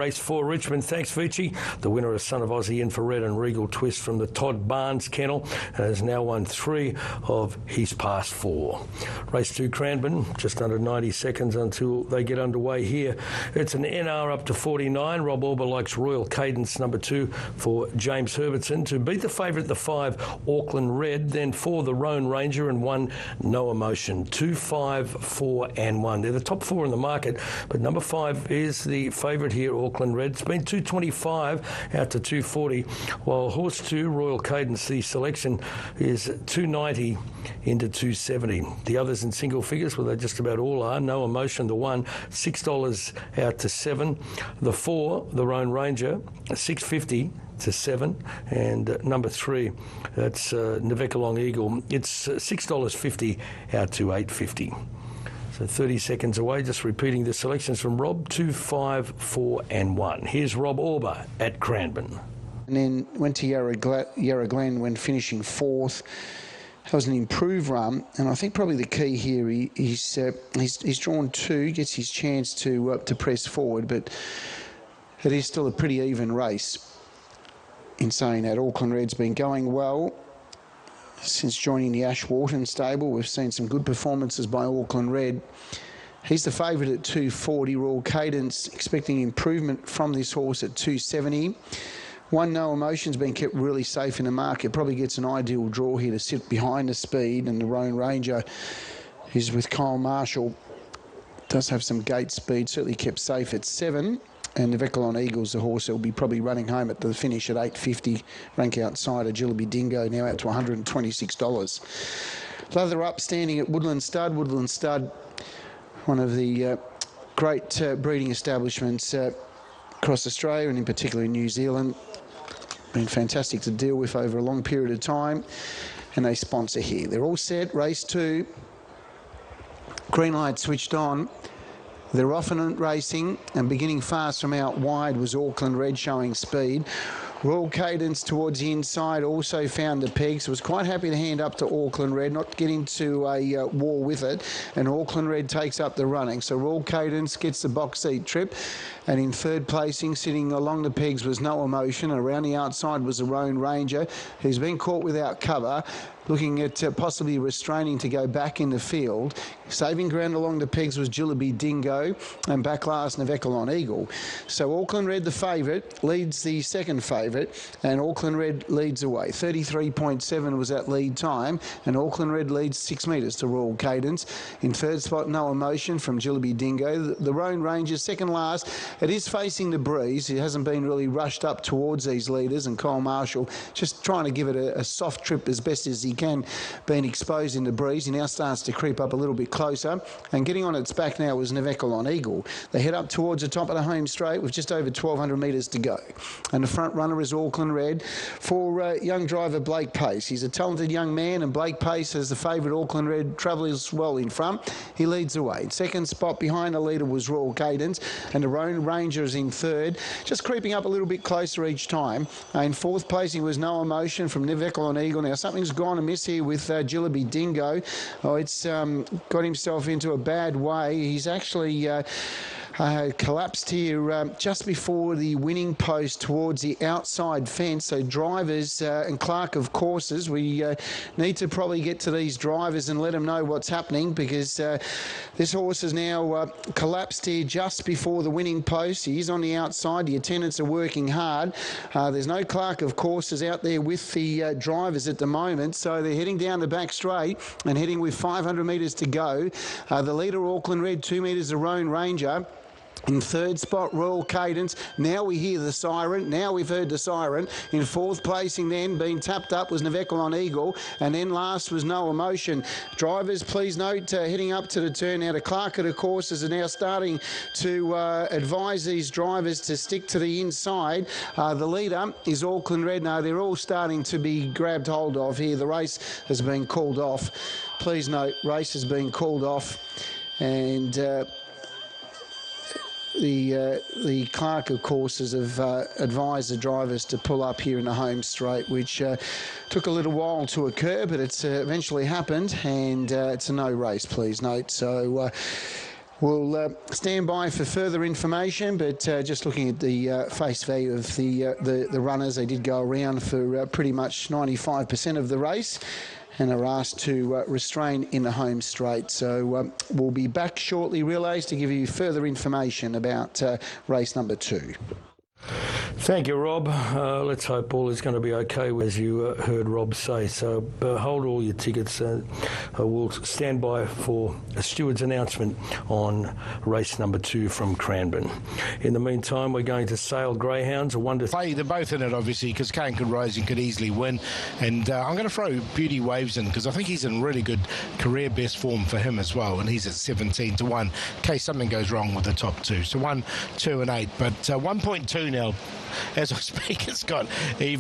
Race 4, Richmond. Thanks, Vici. The winner is Son of Aussie Infrared and Regal Twist from the Todd Barnes kennel and has now won 3 of his past 4. Race 2, Cranbourne. Just under 90 seconds until they get underway here. It's an NR up to 49. Rob Auber likes Royal Cadence, number 2 for James Herbertson. To beat the favourite, the 5, Auckland Red. Then 4, the Roan Ranger, and 1, No Emotion. 2, 5, 4 and 1. They're the top 4 in the market, but number 5 is the favourite here, Auckland Red. It's been 225 out to 240, while horse 2, Royal Cadence, the selection is 290 into 270. The others in single figures, well, they just about all are. No Emotion, the 1, $6 out to 7. The 4, the Roan Ranger, $6.50 to 7, and number 3, that's NIVEKALON Eagle. It's $6.50 out to $8.50. So 30 seconds away, just repeating the selections from Rob, 2, 5, 4 and 1. Here's Rob Auber at Cranbourne. And then went to Yarra Glen when finishing 4th. That was an improved run, and I think probably the key here, he's drawn 2, gets his chance to press forward, but it is still a pretty even race. In saying that, Auckland Red's been going well since joining the Warton stable. We've seen some good performances by Auckland Red. He's the favourite at 240. Royal Cadence expecting improvement from this horse at 270. 1, No Emotion's been kept really safe in the market. Probably gets an ideal draw here to sit behind the speed, and the Roan Ranger is with Kyle Marshall. Does have some gate speed, certainly kept safe at 7. And NIVEKALON Eagle's the horse that will be probably running home at the finish at $8.50. Rank outside of Jilliby Dingo, now out to $126. Lather up, standing at Woodland Stud. Woodland Stud, one of the great breeding establishments across Australia and in particular in New Zealand. Been fantastic to deal with over a long period of time. And they sponsor here. They're all set. Race 2. Green light switched on. They're off and racing, and beginning fast from out wide was Auckland Red showing speed. Royal Cadence towards the inside also found the pegs. Was quite happy to hand up to Auckland Red, not get into a war with it, and Auckland Red takes up the running. So Royal Cadence gets the box seat trip, and in 3rd placing, sitting along the pegs, was No Emotion. Around the outside was the Roan Ranger, who's been caught without cover, looking at possibly restraining to go back in the field. Saving ground along the pegs was Jilliby Dingo, and back last NIVEKALON Eagle. So Auckland Red, the favourite, leads the second favourite, and Auckland Red leads away. 33.7 was that lead time, and Auckland Red leads 6 metres to Royal Cadence. In 3rd spot, No Emotion from Jilliby Dingo. The Roan Ranger, second last. It is facing the breeze. It hasn't been really rushed up towards these leaders, and Kyle Marshall just trying to give it a soft trip as best as he can, being exposed in the breeze. He now starts to creep up a little bit closer, and getting on its back now was NIVEKALON Eagle. They head up towards the top of the home straight with just over 1,200 metres to go. And the front runner is Auckland Red for young driver Blake Pace. He's a talented young man, and Blake Pace, as the favourite Auckland Red, travels well in front. He leads the way. 2nd spot behind the leader was Royal Cadence, and the Roan Ranger is in 3rd, just creeping up a little bit closer each time. In 4th placing was No Emotion from NIVEKALON Eagle. Now, something's gone amiss here with Jilliby Dingo. Oh, it's got himself into a bad way. He's actually collapsed here just before the winning post towards the outside fence. So drivers and clerk of courses, we need to probably get to these drivers and let them know what's happening, because this horse is now collapsed here just before the winning post. He is on the outside. The attendants are working hard. There's no clerk of courses out there with the drivers at the moment, so they're heading down the back straight and heading with 500 metres to go. The leader, Auckland Red, 2 metres, the Roan Ranger. In 3rd spot, Royal Cadence. Now we hear the siren. Now we've heard the siren. In 4th placing then, being tapped up, was NIVEKALON Eagle. And then last was No Emotion. Drivers, please note, heading up to the turn now, the clerk of the courses are now starting to advise these drivers to stick to the inside. The leader is Auckland Red. Now they're all starting to be grabbed hold of here. The race has been called off. Please note, race has been called off. And the clerk of courses have advised the drivers to pull up here in the home straight, which took a little while to occur, but it's eventually happened, and it's a no race, please note. So We'll stand by for further information, but just looking at the face value of the runners, they did go around for pretty much 95% of the race and are asked to restrain in the home straight. So we'll be back shortly, Relays, to give you further information about race number 2. Thank you, Rob. Let's hope all is going to be okay, as you heard Rob say. So hold all your tickets. We'll stand by for a steward's announcement on race number 2 from Cranbourne. In the meantime, we're going to Sale Greyhounds, a wonder. They're both in it, obviously, because Kane could rise and could easily win. And I'm going to throw Beauty Waves in, because I think he's in really good career best form for him as well. And he's at 17 to 1 in case something goes wrong with the top 2. So 1, 2 and 8. But 1.2 now. As I speak, it's got even.